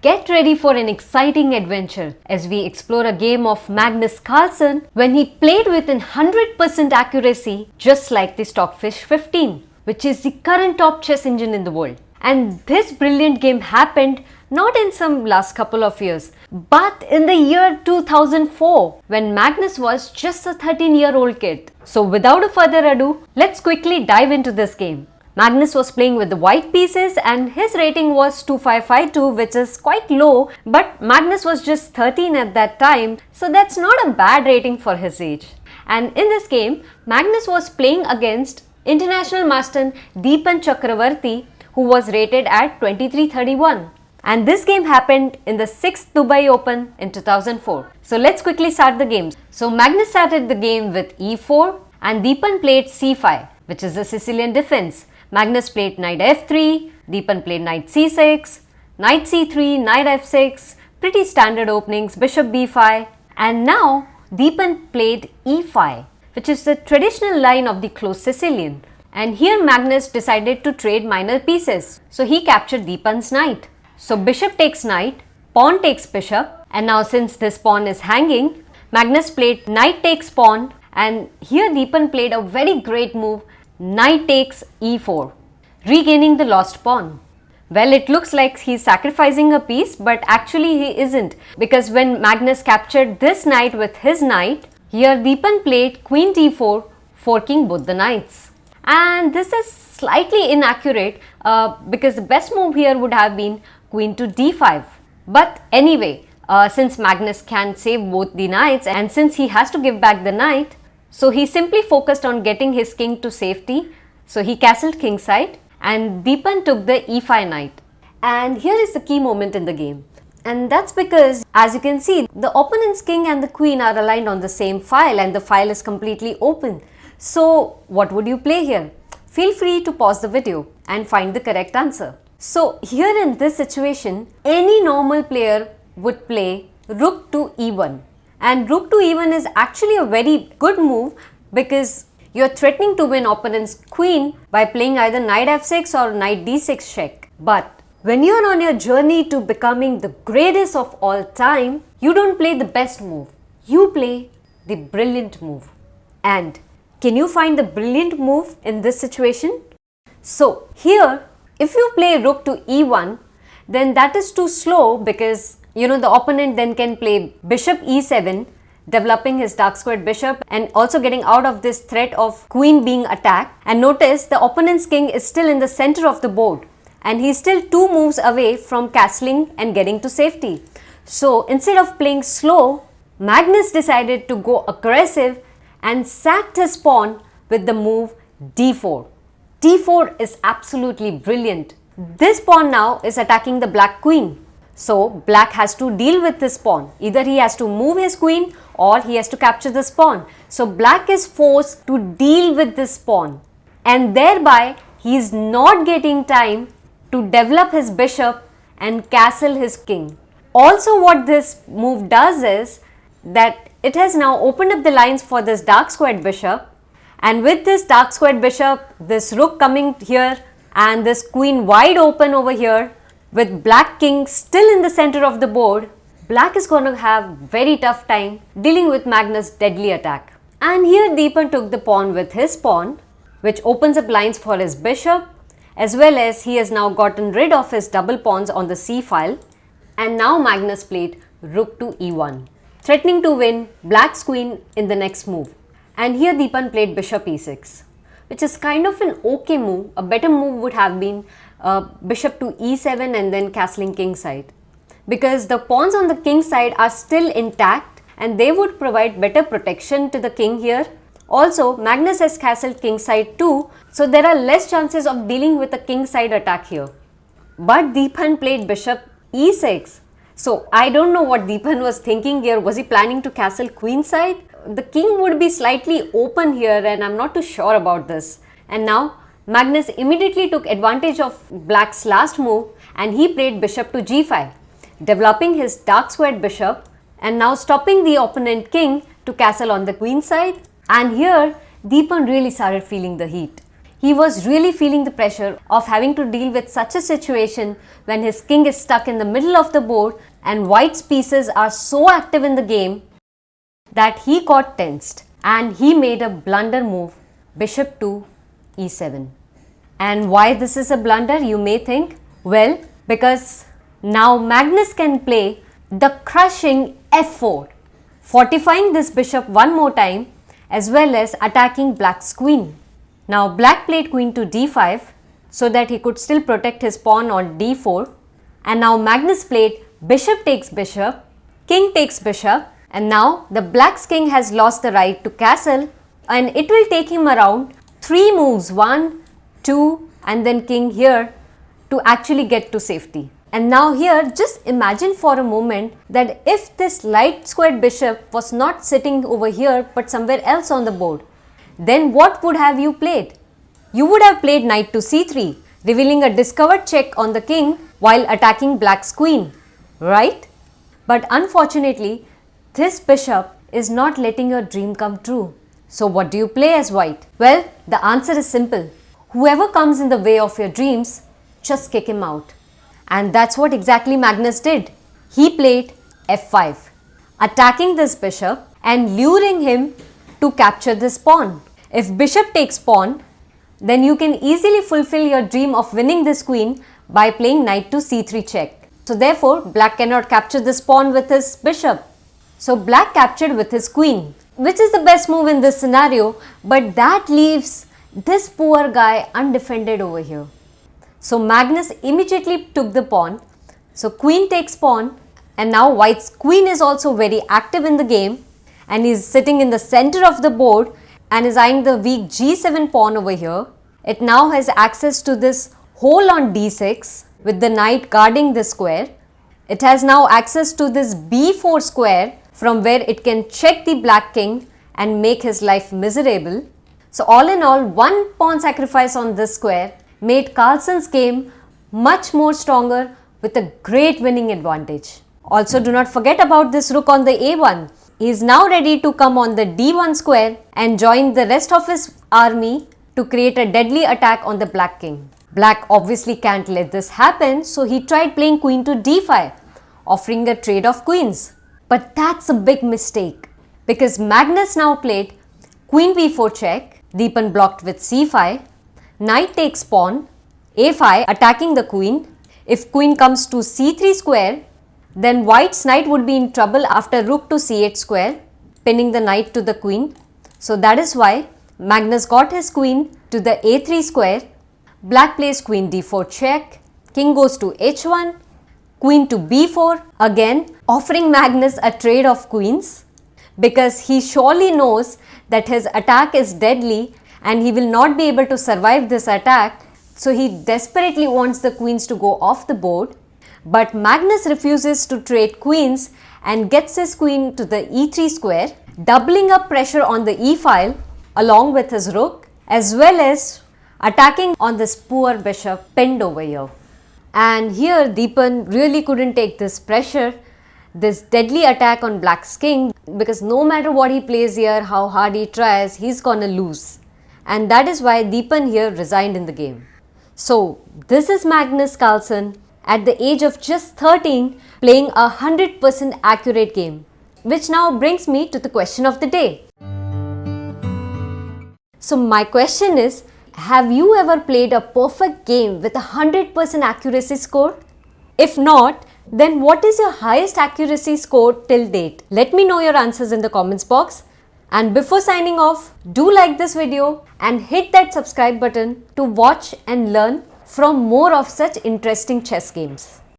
Get ready for an exciting adventure as we explore a game of Magnus Carlsen when he played with 100% accuracy just like the Stockfish 15, which is the current top chess engine in the world. And this brilliant game happened not in some last couple of years, but in the year 2004 when Magnus was just a 13-year-old kid. So without a further ado, let's quickly dive into this game. Magnus was playing with the white pieces and his rating was 2552, which is quite low, but Magnus was just 13 at that time, so that's not a bad rating for his age. And in this game, Magnus was playing against international master Deepan Chakravarthy, who was rated at 2331. And this game happened in the 6th Dubai Open in 2004. So let's quickly start the games. So Magnus started the game with e4 and Deepan played c5, which is the Sicilian defense. Magnus played knight f3, Deepan played knight c6, knight c3, knight f6, pretty standard openings, bishop b5, and now Deepan played e5, which is the traditional line of the closed Sicilian. And here Magnus decided to trade minor pieces, so he captured Deepan's knight. So bishop takes knight, pawn takes bishop, and now since this pawn is hanging, Magnus played knight takes pawn, and here Deepan played a very great move, knight takes e4, regaining the lost pawn. Well, it looks like he's sacrificing a piece, but actually he isn't, because when Magnus captured this knight with his knight, here Deepan played queen d4, forking both the knights. And this is slightly inaccurate because the best move here would have been queen to d5. But anyway, since Magnus can save both the knights and since he has to give back the knight, so he simply focused on getting his king to safety. So he castled kingside and Deepan took the e5 knight. And here is the key moment in the game. And that's because, as you can see, the opponent's king and the queen are aligned on the same file and the file is completely open. So what would you play here? Feel free to pause the video and find the correct answer. So here in this situation, any normal player would play rook to e1. And rook to e1 is actually a very good move because you're threatening to win opponent's queen by playing either knight f6 or knight d6 check. But when you're on your journey to becoming the greatest of all time, you don't play the best move. You play the brilliant move. And can you find the brilliant move in this situation? So here, if you play rook to e1, then that is too slow because the opponent then can play bishop e7, developing his dark squared bishop and also getting out of this threat of queen being attacked. And notice the opponent's king is still in the center of the board and he's still 2 moves away from castling and getting to safety. So instead of playing slow, Magnus decided to go aggressive and sacked his pawn with the move d4. d4 is absolutely brilliant. This pawn now is attacking the black queen. So black has to deal with this pawn. Either he has to move his queen or he has to capture this pawn. So black is forced to deal with this pawn and thereby he is not getting time to develop his bishop and castle his king. Also what this move does is that it has now opened up the lines for this dark squared bishop, and with this dark squared bishop, this rook coming here and this queen wide open over here, with black king still in the center of the board, black is going to have very tough time dealing with Magnus' deadly attack. And here Deepan took the pawn with his pawn, which opens up lines for his bishop, as well as he has now gotten rid of his double pawns on the c file. And now Magnus played rook to e1, threatening to win black's queen in the next move. And here Deepan played bishop e6, which is kind of an okay move. A better move would have been bishop to e7 and then castling kingside, because the pawns on the king side are still intact and they would provide better protection to the king here. Also, Magnus has castled kingside too, so there are less chances of dealing with a kingside attack here. But Deepan played bishop e6. So I don't know what Deepan was thinking here. Was he planning to castle queenside? The king would be slightly open here and I'm not too sure about this. And now Magnus immediately took advantage of black's last move and he played bishop to g5, developing his dark squared bishop and now stopping the opponent king to castle on the queen side. And here Deepan really started feeling the heat. he was really feeling the pressure of having to deal with such a situation when his king is stuck in the middle of the board and white's pieces are so active in the game that he got tensed and he made a blunder move, bishop to e7. And why this is a blunder, you may think? Well, because now Magnus can play the crushing f4, fortifying this bishop one more time as well as attacking black's queen. Now black played queen to d5 so that he could still protect his pawn on d4, and now Magnus played bishop takes bishop, king takes bishop, and now the black's king has lost the right to castle and it will take him around 3 moves, 1, 2 and then king here to actually get to safety. And now here just imagine for a moment that if this light squared bishop was not sitting over here but somewhere else on the board, then what would have you played? You would have played knight to c3, revealing a discovered check on the king while attacking black's queen, right? But unfortunately, this bishop is not letting your dream come true. So what do you play as white? Well, the answer is simple. Whoever comes in the way of your dreams, just kick him out. And that's what exactly Magnus did. He played f5, attacking this bishop and luring him to capture this pawn. If bishop takes pawn, then you can easily fulfill your dream of winning this queen by playing knight to c3 check. So therefore, black cannot capture this pawn with his bishop. So black captured with his queen, which is the best move in this scenario, but that leaves this poor guy undefended over here. So Magnus immediately took the pawn. So queen takes pawn, and now white's queen is also very active in the game and is sitting in the center of the board and is eyeing the weak g7 pawn over here. It now has access to this hole on d6 with the knight guarding the square. It has now access to this b4 square from where it can check the black king and make his life miserable. So all in all, one pawn sacrifice on this square made Carlsen's game much more stronger with a great winning advantage. Also, do not forget about this rook on the a1. He is now ready to come on the d1 square and join the rest of his army to create a deadly attack on the black king. Black obviously can't let this happen, so he tried playing queen to d5, offering a trade of queens. But that's a big mistake because Magnus now played queen b4 check, Deepan blocked with c5, knight takes pawn, a5 attacking the queen. If queen comes to c3 square, then white's knight would be in trouble after rook to c8 square, pinning the knight to the queen. So that is why Magnus got his queen to the a3 square. Black plays queen d4 check, king goes to h1, queen to b4, again offering Magnus a trade of queens because he surely knows that his attack is deadly and he will not be able to survive this attack. So he desperately wants the queens to go off the board. But Magnus refuses to trade queens and gets his queen to the e3 square, doubling up pressure on the e file along with his rook, as well as attacking on this poor bishop pinned over here. And here Deepan really couldn't take this pressure, this deadly attack on black's king, because no matter what he plays here, how hard he tries, he's gonna lose. And that is why Deepan here resigned in the game. So this is Magnus Carlsen at the age of just 13 playing a 100% accurate game. Which now brings me to the question of the day. So my question is, have you ever played a perfect game with a 100% accuracy score? If not, then what is your highest accuracy score till date? Let me know your answers in the comments box. And before signing off, do like this video and hit that subscribe button to watch and learn from more of such interesting chess games.